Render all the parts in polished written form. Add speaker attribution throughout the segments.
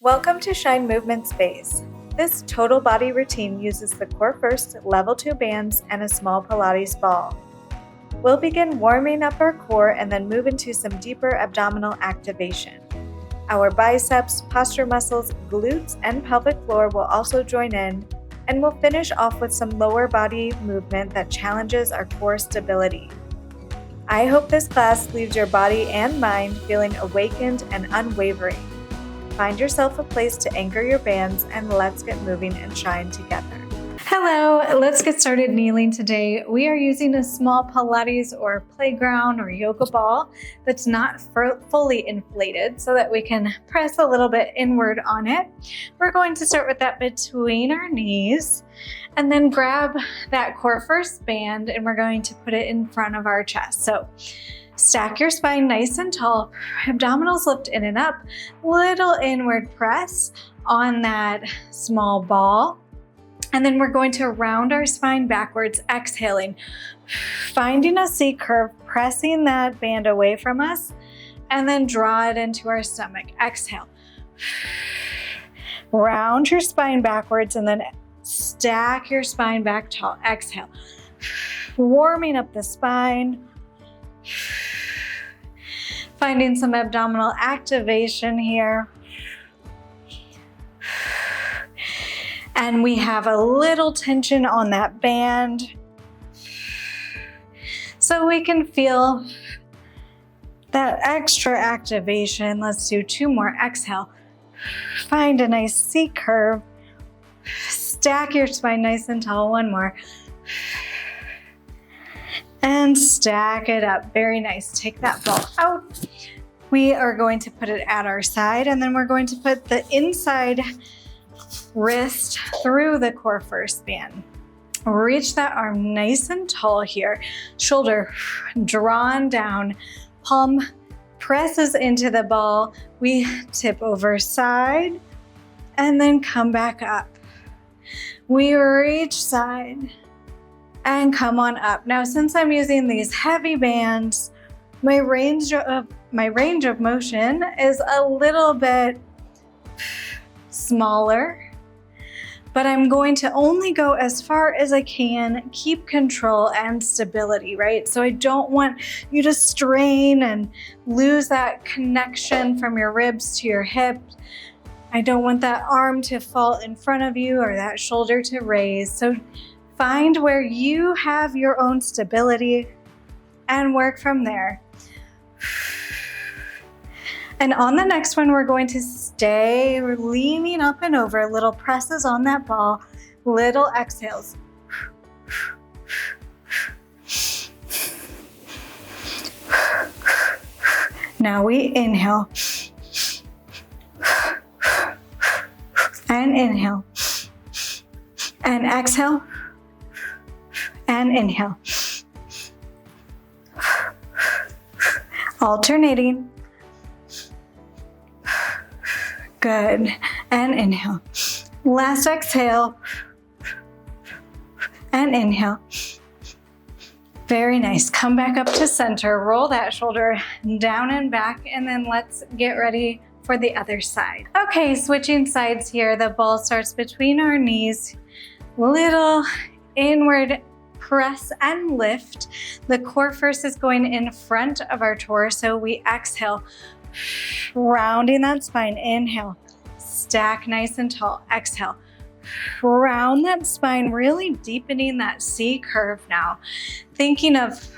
Speaker 1: Welcome to Shine Movement Space. This total body routine uses the Corefirst Level 2 bands and a small Pilates ball. We'll begin warming up our core and then move into some deeper abdominal activation. Our biceps, posture muscles, glutes, and pelvic floor will also join in, and we'll finish off with some lower body movement that challenges our core stability. I hope this class leaves your body and mind feeling awakened and unwavering. Find yourself a place to anchor your bands and let's get moving and shine together. Hello, let's get started kneeling today. We are using a small Pilates or playground or yoga ball that's not fully inflated so that we can press a little bit inward on it. We're going to start with that between our knees and then grab that Corefirst band and we're going to put it in front of our chest. So stack your spine nice and tall, abdominals lift in and up, little inward press on that small ball. And then we're going to round our spine backwards, exhaling, finding a C curve, pressing that band away from us, and then draw it into our stomach. Exhale. Round your spine backwards and then stack your spine back tall. Exhale. Warming up the spine. Finding some abdominal activation here. And we have a little tension on that band. So we can feel that extra activation. Let's do 2 more. Exhale. Find a nice C curve. Stack your spine nice and tall. 1 more. And stack it up. Very nice. Take that ball out. We are going to put it at our side and then we're going to put the inside wrist through the Corefirst band. Reach that arm nice and tall here. Shoulder drawn down. Palm presses into the ball. We tip over side and then come back up. We reach side and come on up. Now, since I'm using these heavy bands, my range of motion is a little bit smaller, but I'm going to only go as far as I can, keep control and stability, right? So I don't want you to strain and lose that connection from your ribs to your hips. I don't want that arm to fall in front of you or that shoulder to raise. So find where you have your own stability and work from there. And on the next one, we're going to stay leaning up and over, little presses on that ball, little exhales. Now we inhale and inhale and exhale and inhale. Alternating. Good. And inhale. Last exhale. And inhale. Very nice. Come back up to center. Roll that shoulder down and back. And then let's get ready for the other side. Okay, switching sides here. The ball starts between our knees. Little inward press and lift. The core first is going in front of our torso. We exhale, rounding that spine. Inhale, stack nice and tall. Exhale, round that spine, really deepening that C curve now. Thinking of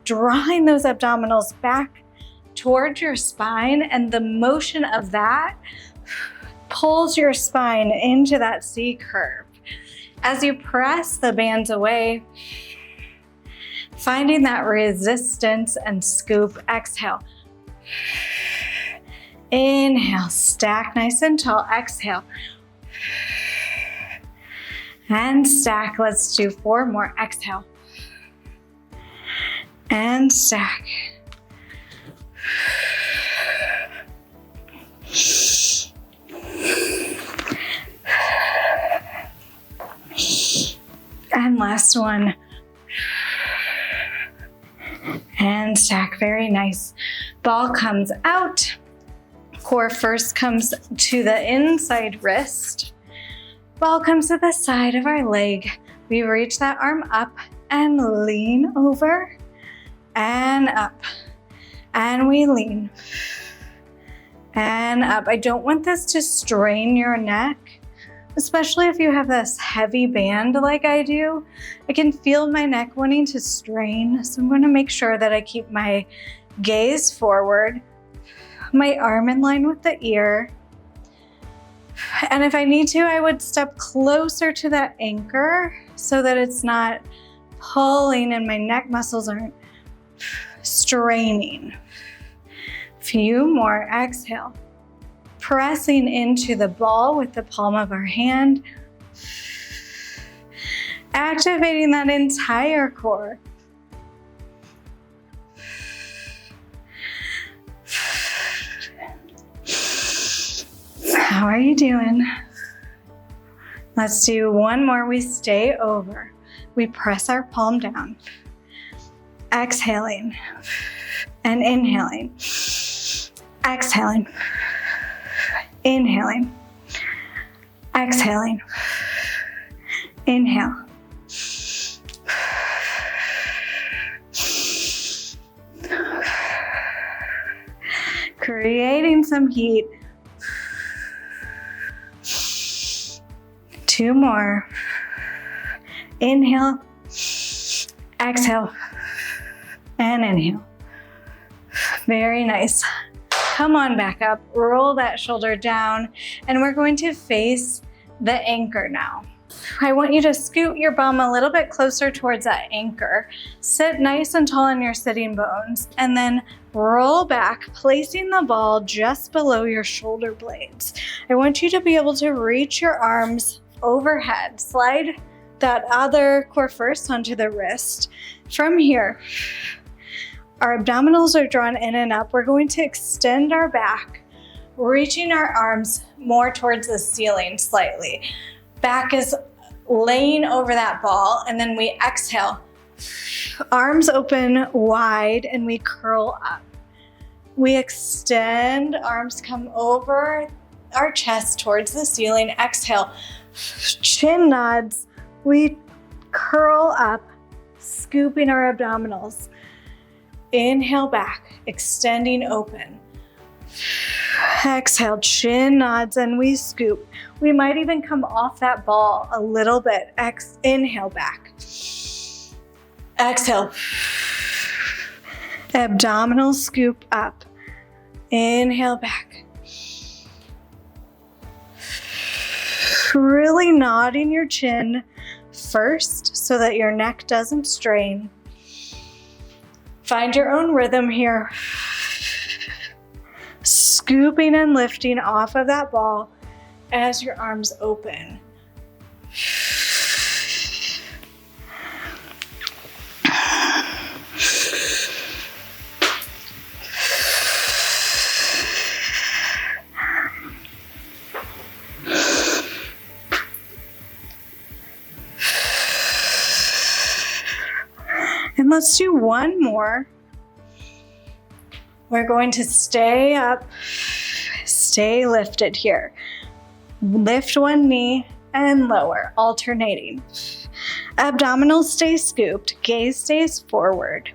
Speaker 1: drawing those abdominals back towards your spine, and the motion of that pulls your spine into that C curve. As you press the bands away, finding that resistance and scoop. Exhale. Inhale, stack nice and tall. Exhale. And stack. Let's do 4 more. Exhale. And stack. And last one. And stack. Very nice. Ball comes out. Core first comes to the inside wrist. Ball comes to the side of our leg. We reach that arm up and lean over and up. And we lean and up. I don't want this to strain your neck, especially if you have this heavy band like I do. I can feel my neck wanting to strain, so I'm going to make sure that I keep my gaze forward, my arm in line with the ear. And if I need to, I would step closer to that anchor so that it's not pulling and my neck muscles aren't straining. Few more. Exhale. Pressing into the ball with the palm of our hand. Activating that entire core. How are you doing? Let's do one more. We stay over. We press our palm down. Exhaling and inhaling. Exhaling. Inhaling. Exhaling. Inhale. Creating some heat. Two more. Inhale. Exhale. And inhale. Very nice. Come on back up. Roll that shoulder down. And we're going to face the anchor now. I want you to scoot your bum a little bit closer towards that anchor. Sit nice and tall on your sitting bones. And then roll back, placing the ball just below your shoulder blades. I want you to be able to reach your arms overhead. Slide that other core first onto the wrist. From here, our abdominals are drawn in and up. We're going to extend our back, reaching our arms more towards the ceiling slightly. Back is laying over that ball, and then we exhale. Arms open wide and we curl up. We extend, arms come over our chest towards the ceiling. Exhale, chin nods. We curl up, scooping our abdominals. Inhale back, extending open. Exhale, chin nods, and we scoop. We might even come off that ball a little bit. Inhale back. Exhale. Abdominal scoop up. Inhale back. Really nodding your chin first so that your neck doesn't strain. Find your own rhythm here. Scooping and lifting off of that ball as your arms open. And let's do one more. We're going to stay up, stay lifted here. Lift one knee and lower, alternating. Abdominals stay scooped, gaze stays forward.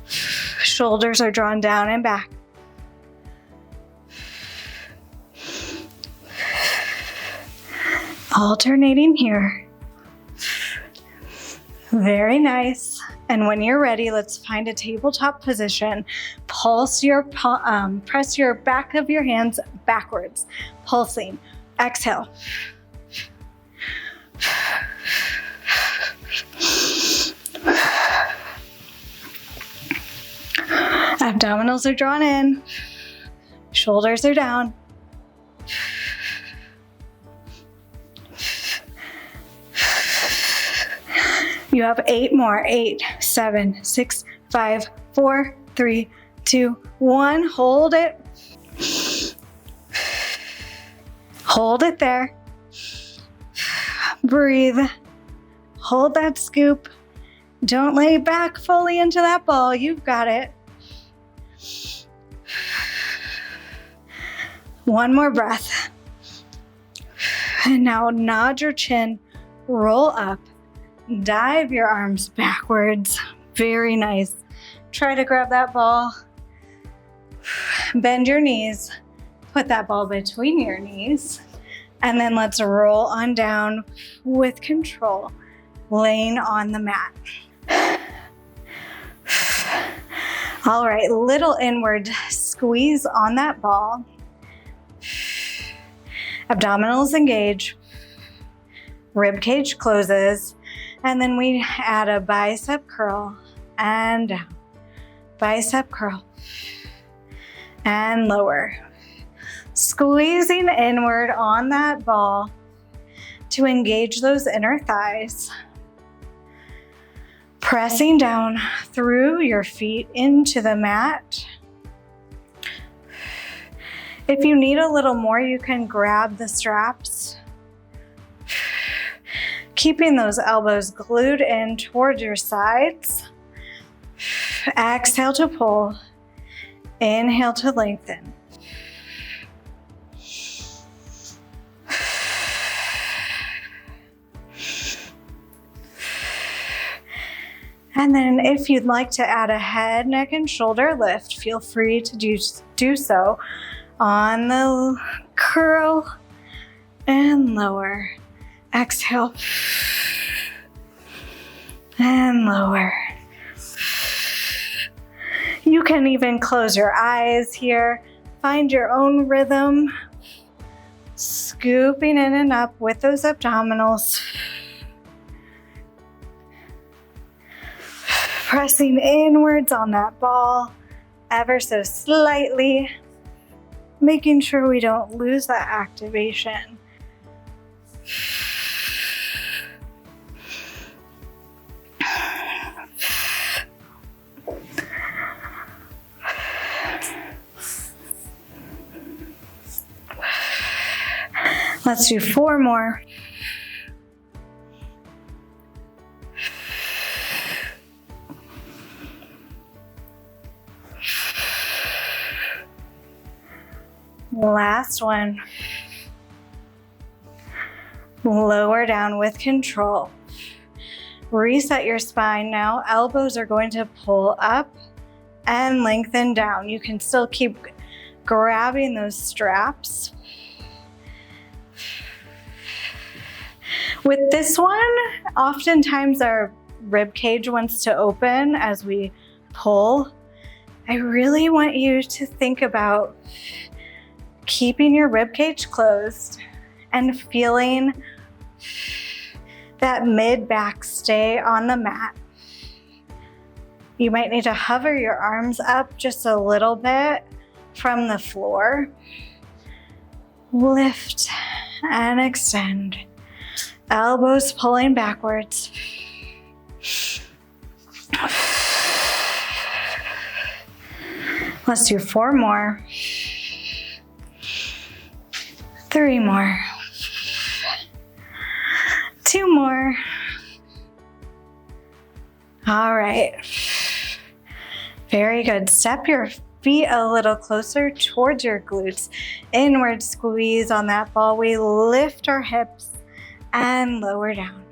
Speaker 1: Shoulders are drawn down and back. Alternating here. Very nice. And when you're ready, let's find a tabletop position. Press your back of your hands backwards, pulsing. Exhale. Abdominals are drawn in. Shoulders are down. You have 8 more. 8, 7, 6, 5, 4, 3, 2, 1. Hold it. Hold it there. Breathe. Hold that scoop. Don't lay back fully into that ball. You've got it.
Speaker 2: One more breath. And now nod your chin, roll up, dive your arms backwards. Very nice. Try to grab that ball. Bend your knees. Put that ball between your knees. And then let's roll on down with control, laying on the mat. All right, little inward squeeze on that ball. Abdominals engage, rib cage closes, and then we add a bicep curl and down, bicep curl and lower. Squeezing inward on that ball to engage those inner thighs. Pressing down through your feet into the mat. If you need a little more, you can grab the straps. Keeping those elbows glued in toward your sides. Exhale to pull. Inhale to lengthen. And then if you'd like to add a head, neck, and shoulder lift, feel free to do so on the curl and lower. Exhale and lower. You can even close your eyes here. Find your own rhythm. Scooping in and up with those abdominals. Pressing inwards on that ball ever so slightly, making sure we don't lose that activation. Let's do 4 more. Last one. Lower down with control. Reset your spine now. Elbows are going to pull up and lengthen down. You can still keep grabbing those straps. With this one, oftentimes our rib cage wants to open as we pull. I really want you to think about keeping your rib cage closed and feeling that mid-back stay on the mat. You might need to hover your arms up just a little bit from the floor. Lift and extend. Elbows pulling backwards. Let's do 4 more. 3 more. 2 more. All right. Very good. Step your feet a little closer towards your glutes. Inward squeeze on that ball. We lift our hips and lower down.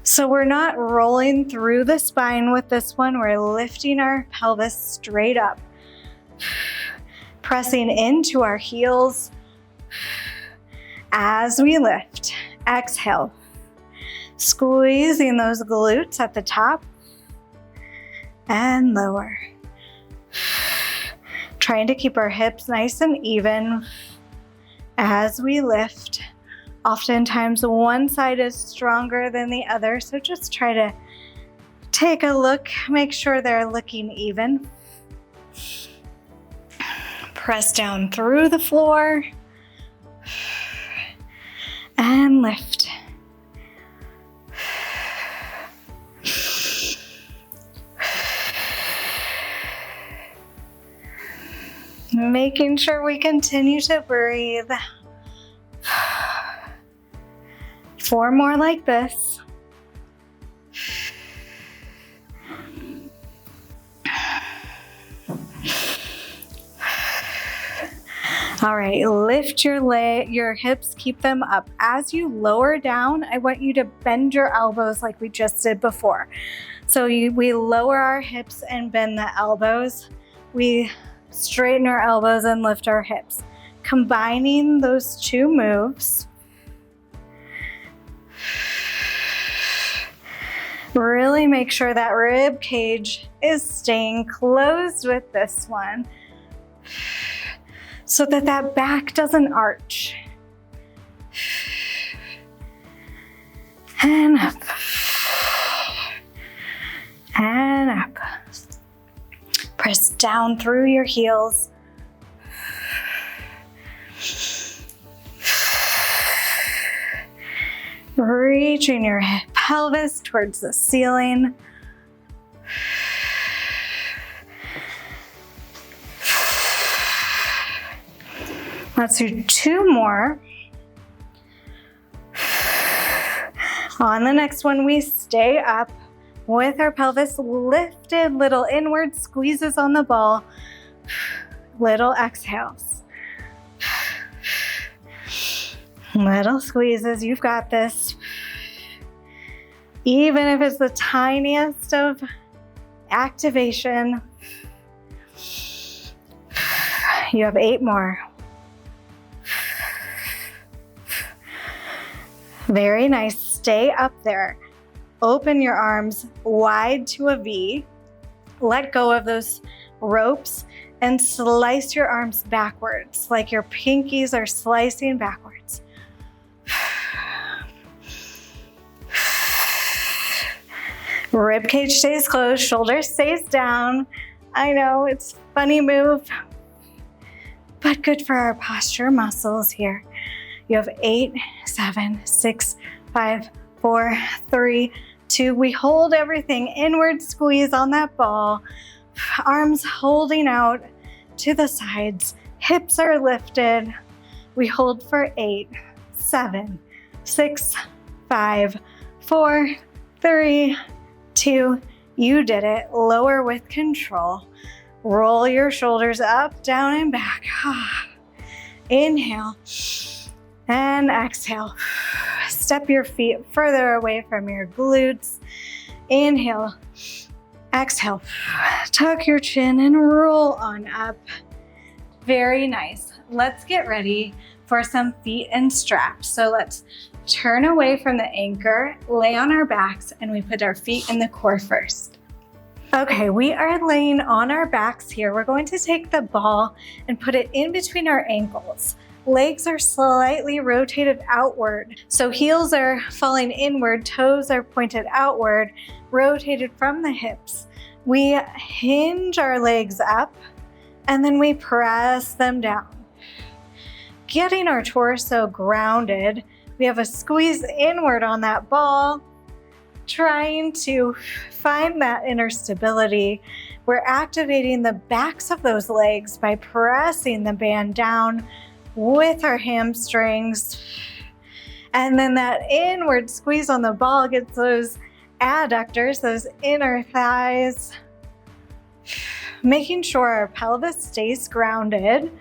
Speaker 2: So we're not rolling through the spine with this one. We're lifting our pelvis straight up. Pressing into our heels as we lift. Exhale. Squeezing those glutes at the top and lower. Trying to keep our hips nice and even as we lift. Oftentimes one side is stronger than the other, so just try to take a look, make sure they're looking even. Press down through the floor and lift. Making sure we continue to breathe. 4 more like this. All right, lift your hips, keep them up. As you lower down, I want you to bend your elbows like we just did before. So we lower our hips and bend the elbows. We straighten our elbows and lift our hips. Combining those two moves, really make sure that rib cage is staying closed with this one so that that back doesn't arch. And up. And up. Press down through your heels. Reaching your pelvis towards the ceiling. Let's do 2 more. On the next one, we stay up with our pelvis lifted, little inward squeezes on the ball, little exhales. Little squeezes, you've got this. Even if it's the tiniest of activation, you have 8 more. Very nice, stay up there. Open your arms wide to a V. Let go of those ropes and slice your arms backwards, like your pinkies are slicing backwards. Rib cage stays closed, shoulder stays down. I know it's a funny move, but good for our posture muscles here. You have 8, 7, 6, 5, 4, 3, 2. We hold everything, inward squeeze on that ball. Arms holding out to the sides. Hips are lifted. We hold for 8, 7, 6, 5, 4, 3, 2. You did it. Lower with control. Roll your shoulders up, down, and back. Inhale and exhale. Step your feet further away from your glutes. Inhale, exhale. Tuck your chin and roll on up. Very nice. Let's get ready for some feet and straps. So let's turn away from the anchor, lay on our backs, and we put our feet in the core first. Okay, we are laying on our backs here. We're going to take the ball and put it in between our ankles. Legs are slightly rotated outward. So heels are falling inward, toes are pointed outward, rotated from the hips. We hinge our legs up and then we press them down. Getting our torso grounded, we have a squeeze inward on that ball, trying to find that inner stability. We're activating the backs of those legs by pressing the band down with our hamstrings. And then that inward squeeze on the ball gets those adductors, those inner thighs, making sure our pelvis stays grounded.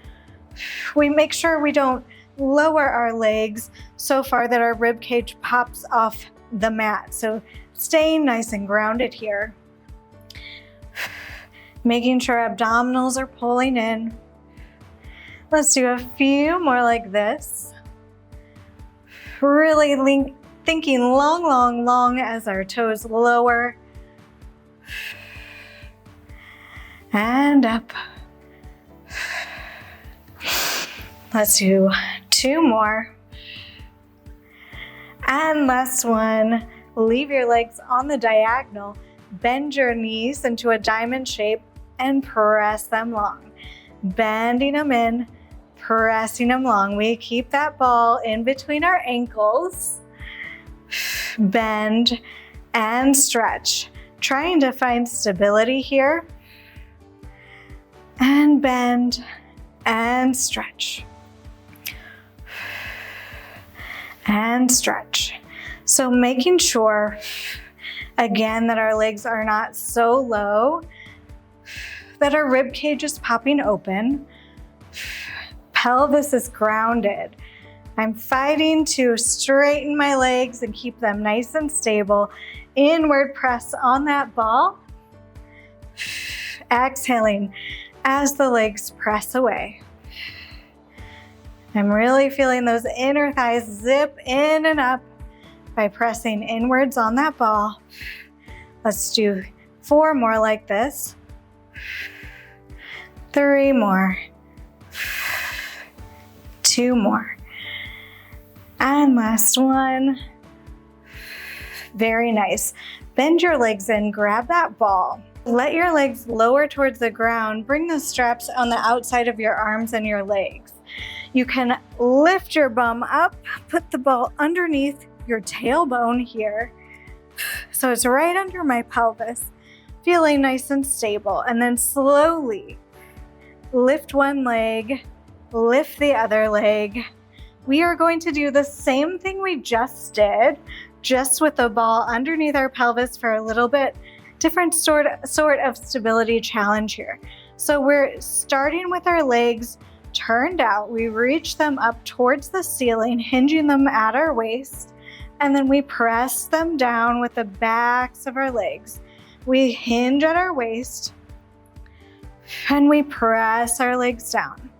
Speaker 2: We make sure we don't lower our legs so far that our rib cage pops off the mat. So staying nice and grounded here. Making sure abdominals are pulling in. Let's do a few more like this. Really thinking long, long, long as our toes lower. And up. Let's do 2 more. And last one. Leave your legs on the diagonal. Bend your knees into a diamond shape and press them long. Bending them in, pressing them long. We keep that ball in between our ankles. Bend and stretch. Trying to find stability here. And bend and stretch. And stretch. So making sure, again, that our legs are not so low that our rib cage is popping open. pelvis is grounded. I'm fighting to straighten my legs and keep them nice and stable. Inward press on that ball. Exhaling as the legs press away. I'm really feeling those inner thighs zip in and up by pressing inwards on that ball. Let's do 4 more like this. 3 more. 2 more. And last one. Very nice. Bend your legs in, grab that ball. Let your legs lower towards the ground. Bring the straps on the outside of your arms and your legs. You can lift your bum up, put the ball underneath your tailbone here. So it's right under my pelvis, feeling nice and stable. And then slowly lift one leg, lift the other leg. We are going to do the same thing we just did, just with the ball underneath our pelvis for a little bit different sort of stability challenge here. So we're starting with our legs turned out. We reach them up towards the ceiling, hinging them at our waist, and then we press them down with the backs of our legs. We hinge at our waist, and we press our legs down.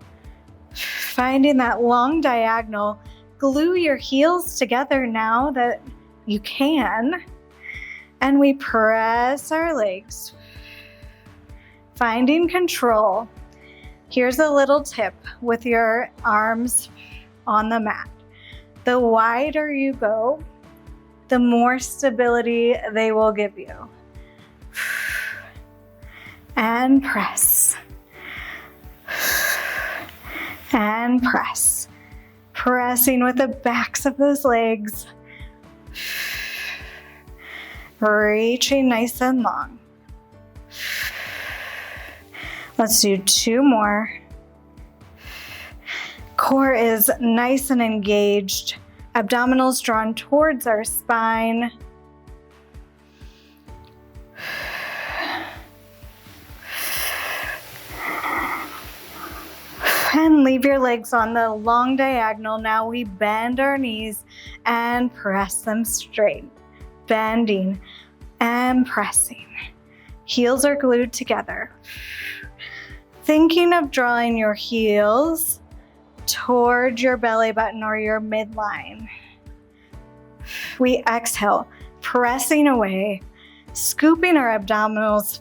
Speaker 2: Finding that long diagonal, glue your heels together now that you can, and we press our legs. Finding control. Here's a little tip with your arms on the mat. The wider you go, the more stability they will give you. And press. And press. Pressing with the backs of those legs. Reaching nice and long. Let's do 2 more. Core is nice and engaged. Abdominals drawn towards our spine. And leave your legs on the long diagonal. Now we bend our knees and press them straight. Bending and pressing. Heels are glued together. Thinking of drawing your heels toward your belly button or your midline. We exhale, pressing away, scooping our abdominals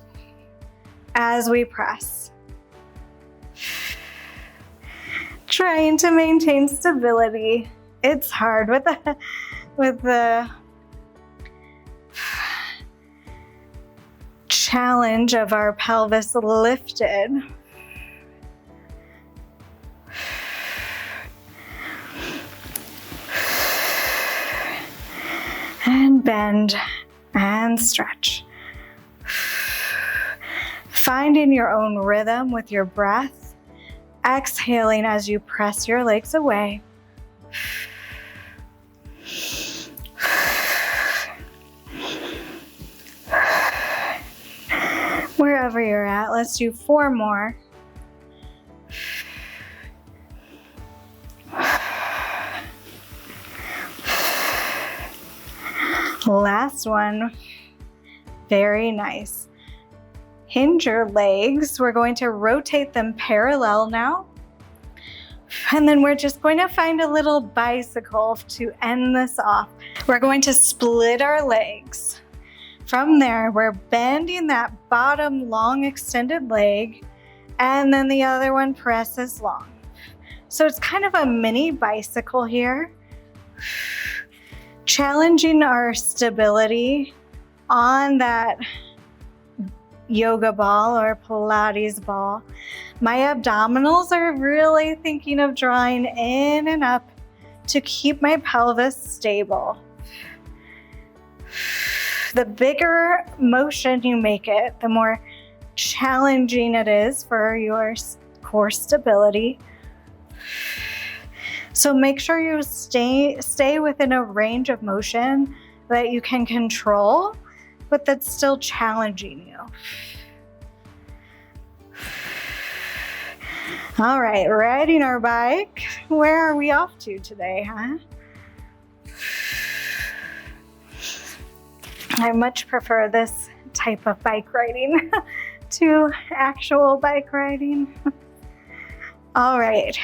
Speaker 2: as we press. Trying to maintain stability. It's hard with the challenge of our pelvis lifted. And bend and stretch. Finding your own rhythm with your breath. Exhaling as you press your legs away. Wherever you're at, let's do 4 more. Last one. Very nice. Hinge your legs. We're going to rotate them parallel now. And then we're just going to find a little bicycle to end this off. We're going to split our legs. From there, we're bending that bottom long extended leg, and then the other one presses long. So it's kind of a mini bicycle here. Challenging our stability on that yoga ball or Pilates ball. My abdominals are really thinking of drawing in and up to keep my pelvis stable. The bigger motion you make it, the more challenging it is for your core stability. So make sure you stay within a range of motion that you can control, but that's still challenging you. All right, riding our bike. Where are we off to today, huh? I much prefer this type of bike riding to actual bike riding. All right,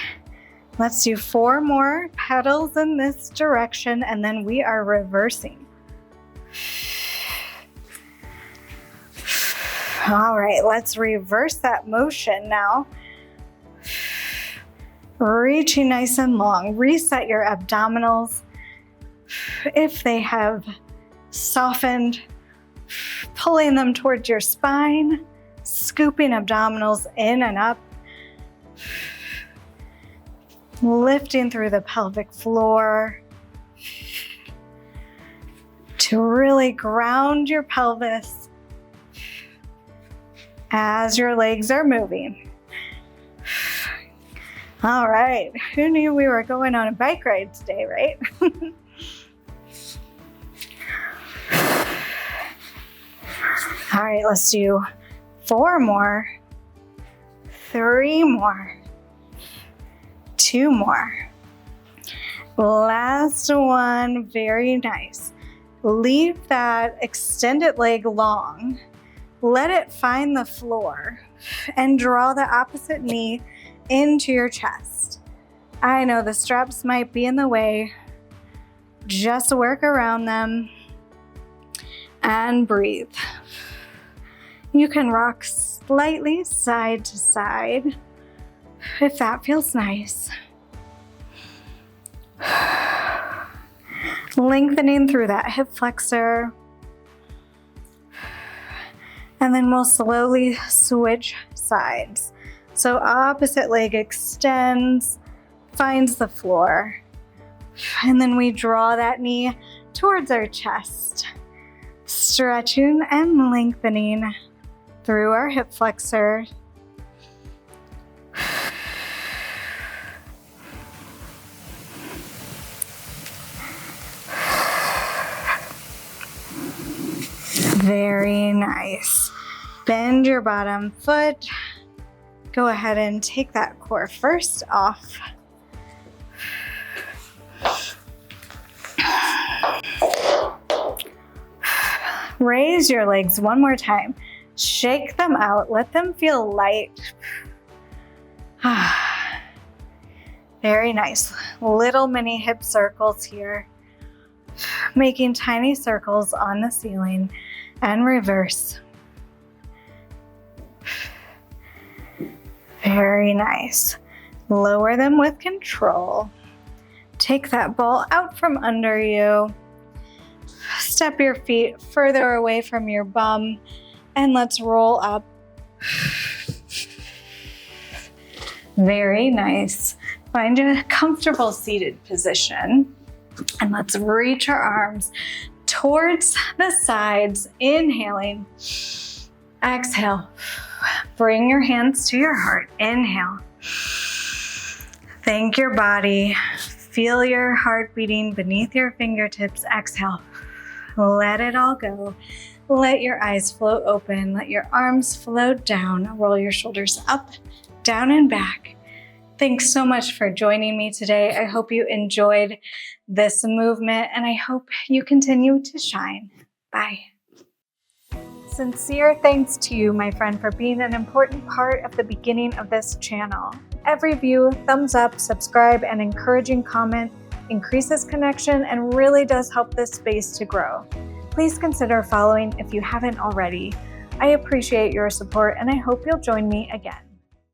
Speaker 2: let's do 4 more pedals in this direction, and then we are reversing. All right, let's reverse that motion now. Reaching nice and long. Reset your abdominals. If they have softened, pulling them towards your spine, scooping abdominals in and up, lifting through the pelvic floor to really ground your pelvis as your legs are moving. All right, who knew we were going on a bike ride today, right? All right, let's do 4 more, 3 more, 2 more. Last one, very nice. Leave that extended leg long. Let it find the floor and draw the opposite knee into your chest. I know the straps might be in the way. Just work around them and breathe. You can rock slightly side to side if that feels nice. Lengthening through that hip flexor. And then we'll slowly switch sides. So opposite leg extends, finds the floor. And then we draw that knee towards our chest. Stretching and lengthening through our hip flexor. Very nice. Bend your bottom foot. Go ahead and take that core first off. Raise your legs one more time. Shake them out. Let them feel light. Very nice. Little mini hip circles here. Making tiny circles on the ceiling and reverse. Very nice. Lower them with control. Take that ball out from under you. Step your feet further away from your bum and let's roll up. Very nice. Find a comfortable seated position and let's reach our arms towards the sides. Inhaling. Exhale. Bring your hands to your heart. Inhale. Thank your body. Feel your heart beating beneath your fingertips. Exhale. Let it all go. Let your eyes float open. Let your arms float down. Roll your shoulders up, down, and back. Thanks so much for joining me today. I hope you enjoyed this movement and I hope you continue to shine. Bye. Sincere thanks to you, my friend, for being an important part of the beginning of this channel. Every view, thumbs up, subscribe, and encouraging comment increases connection and really does help this space to grow. Please consider following if you haven't already. I appreciate your support and I hope you'll join me again.